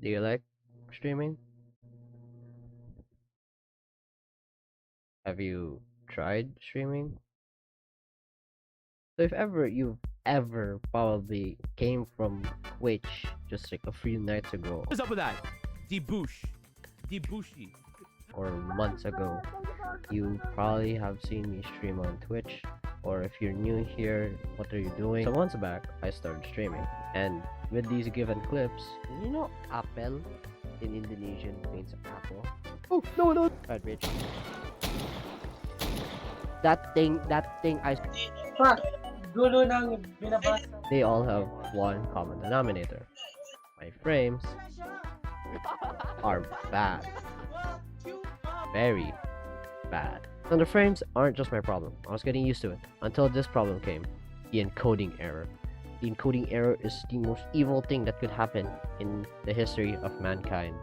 Do you like streaming? Have you tried streaming? So if ever you've ever probably came from Twitch just like a few nights ago What's up with that? Debouche. Debouchy. or months ago, you probably have seen me stream on Twitch. Or if you're new here, what are you doing? So months back, I started streaming. And with these given clips, you know apple in Indonesian means apple. Oh, no. Right, bitch. That thing I Fuck! Gulo ng binabasa. they all have one common denominator. My frames are bad. Very bad. And the frames aren't just my problem. I was getting used to it until this problem came. The encoding error. The encoding error is the most evil thing that could happen in the history of mankind.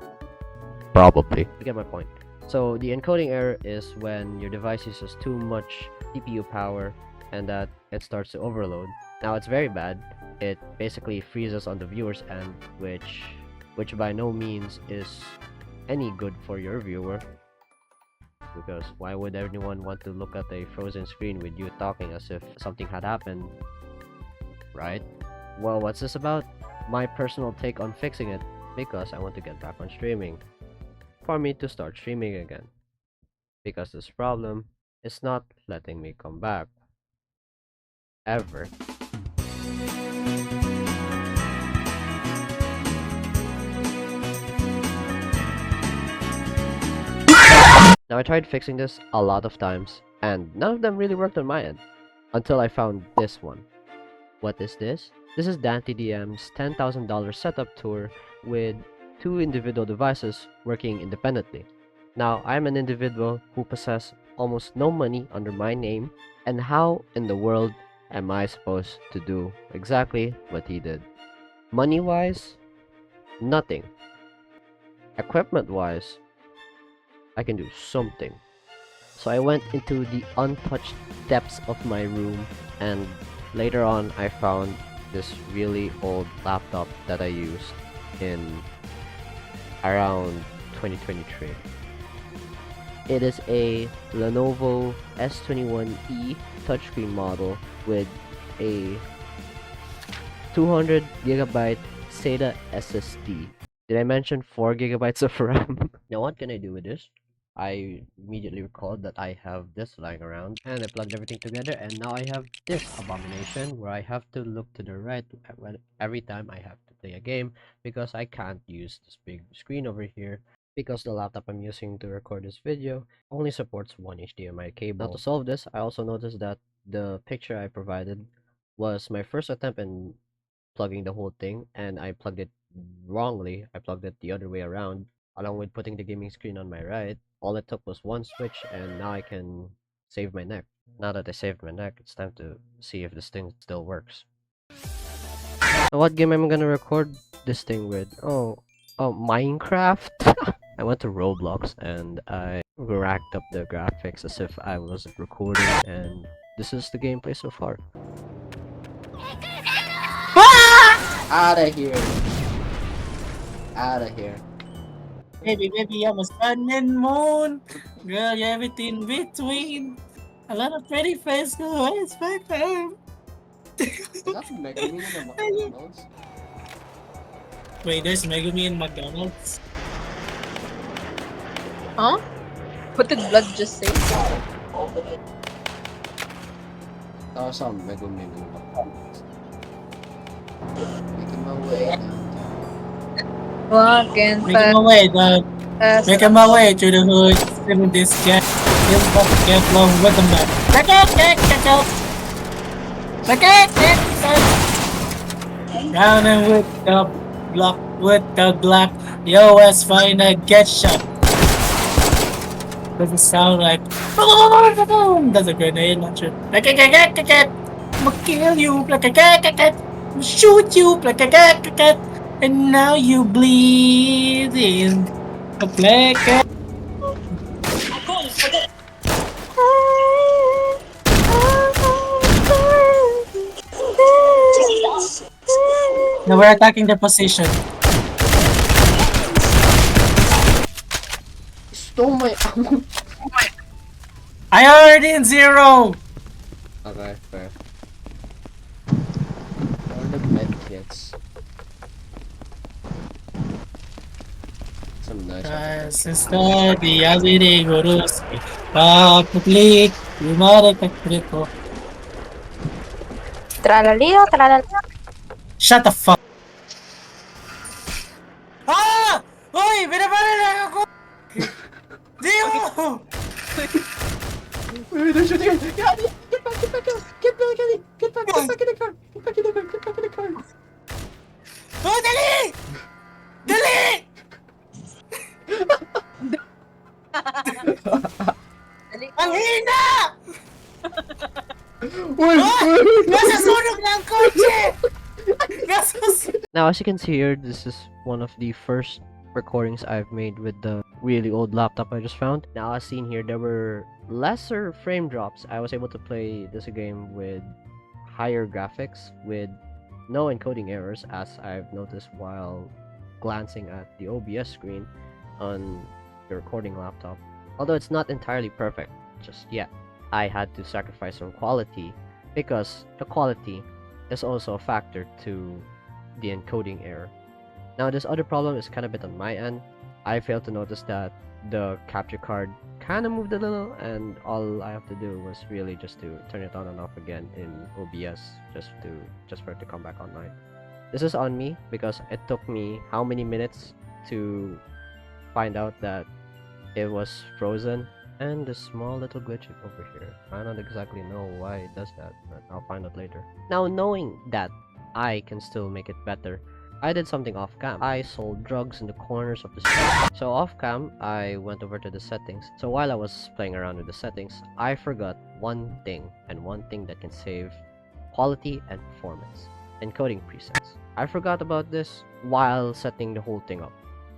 Probably. You get my point. So the encoding error is when your device uses too much CPU power and that it starts to overload. Now it's very bad. It basically freezes on the viewer's end, which by no means is any good for your viewer. Because why would anyone want to look at a frozen screen with you talking as if something had happened, right? Well, what's this about? My personal take on fixing it, because I want to get back on streaming. For me to start streaming again. Because this problem is not letting me come back. Ever. Now I tried fixing this a lot of times, and none of them really worked on my end. Until I found this one. What is this? This is Dante DM's $10,000 setup tour with 2 individual devices working independently. Now, I'm an individual who possesses almost no money under my name, and how in the world am I supposed to do exactly what he did? Money-wise, nothing. Equipment-wise, I can do something. So I went into the untouched depths of my room, and later on I found this really old laptop that I used in around 2023. It is a Lenovo S21e touchscreen model with a 200GB SATA SSD. Did I mention 4GB of RAM? Now what can I do with this? I immediately recalled that I have this lying around, and I plugged everything together, and now I have this abomination where I have to look to the right every time I have to play a game, because I can't use this big screen over here, because the laptop I'm using to record this video only supports one HDMI cable. Now to solve this, I also noticed that the picture I provided was my first attempt in plugging the whole thing, and I plugged it wrongly. I plugged it the other way around, along with putting the gaming screen on my right. All it took was one switch, and now I can save my neck. Now that I saved my neck, it's time to see if this thing still works. Now what game am I gonna record this thing with? Oh, Minecraft? I went to Roblox and I racked up the graphics as if I was recording, and this is the gameplay so far. Outta here. Outta here. Baby, I'm a sun and moon. Girl, you're everything in between. A lot of pretty face, girl, it's my time. Wait, there's Megumi in McDonald's? Huh? What did Blood just say? Some Megumi in McDonald's. Making my way down. Walking Make him away, dog. fast. Make him away to the hood. Living this cat. Give up, get long with the man. Down and with the block, with the block. Yo, it's fine, get shot. Doesn't sound like. That's a grenade launcher. I'ma kill you. I'ma shoot you. And now you bleeding. Now we're attacking the position. stole my ammo. I already in zero. Okay, fair. Or the med kits. Some nice ones. Study Yazidi Guruski. Public, Yumare Kakriko. Tralalio, tralala. Shut the fuck. Ah! Uy, binabaran lang ako! Dio! Wait, they're shooting us! Get back! Get back! Get back! Get back! Get back! Get back in the car! Get back in the car! Get back in the car! Oh, dali! Dali! Ang hina! Wait, Ah! Nasa sunog na ang kotse! Nasa Now, as you can see here, this is one of the first recordings I've made with the really old laptop I just found. Now, as seen here, there were lesser frame drops. I was able to play this game with higher graphics with no encoding errors, as I've noticed while glancing at the OBS screen on the recording laptop. Although it's not entirely perfect just yet, I had to sacrifice some quality because the quality is also a factor to the encoding error. Now, this other problem is kind of a bit on my end. I failed to notice that the capture card kind of moved a little, and all I have to do was really just to turn it on and off again in OBS just for it to come back online. This is on me because it took me how many minutes to find out that it was frozen, and this small little glitch over here. I don't exactly know why it does that, but I'll find out later. Now, knowing that I can still make it better, I did something off cam. I sold drugs in the corners of the street. So off cam, I went over to the settings. So while I was playing around with the settings, I forgot one thing, and one thing that can save quality and performance: encoding presets. I forgot about this while setting the whole thing up,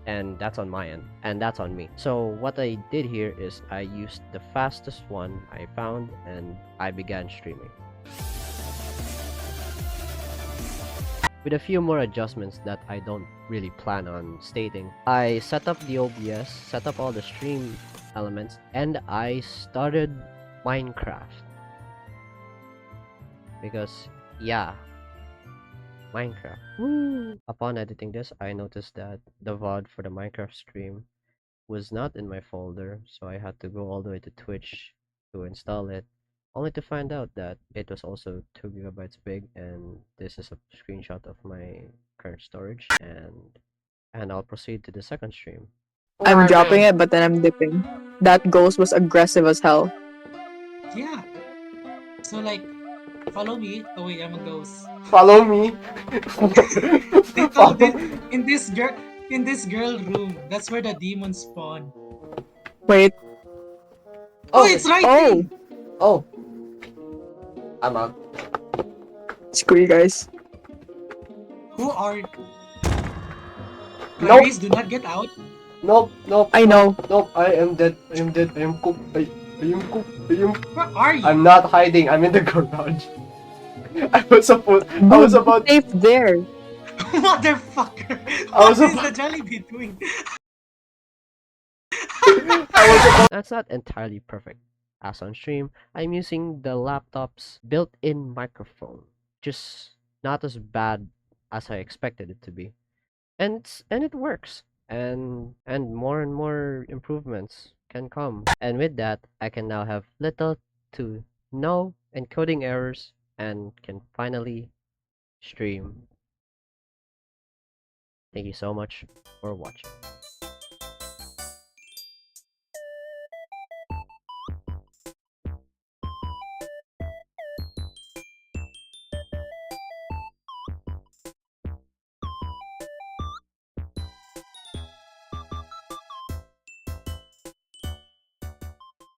and that's on my end, and that's on me. So what I did here is I used the fastest one I found, and I began streaming. With a few more adjustments that I don't really plan on stating. I set up the OBS, set up all the stream elements, and I started Minecraft. Because, yeah, Minecraft. Woo! Upon editing this, I noticed that the VOD for the Minecraft stream was not in my folder, so I had to go all the way to Twitch to install it, only to find out that it was also 2 gigabytes big, and this is a screenshot of my current storage, and I'll proceed to the second stream. I'm dropping it, but then I'm dipping. That ghost was aggressive as hell. Yeah. So like, follow me. Oh wait, I'm a ghost. Follow me. Oh, in this girl room. That's where the demons spawn. Wait. Oh, it's right. Oh, I'm out. Screw you guys. Who are? Nope. Clarice, do not get out. Nope. I know. Nope. I am dead. I am dead. I am cooked. I am cooked. Where are you? I'm not hiding. I'm in the garage. I was about. Safe there. Motherfucker! I was What is about- the Jollibee doing? That's not entirely perfect. As on stream, I'm using the laptop's built-in microphone, just not as bad as I expected it to be, and it works. And more improvements can come. And with that, I can now have little to no encoding errors and can finally stream. Thank you so much for watching.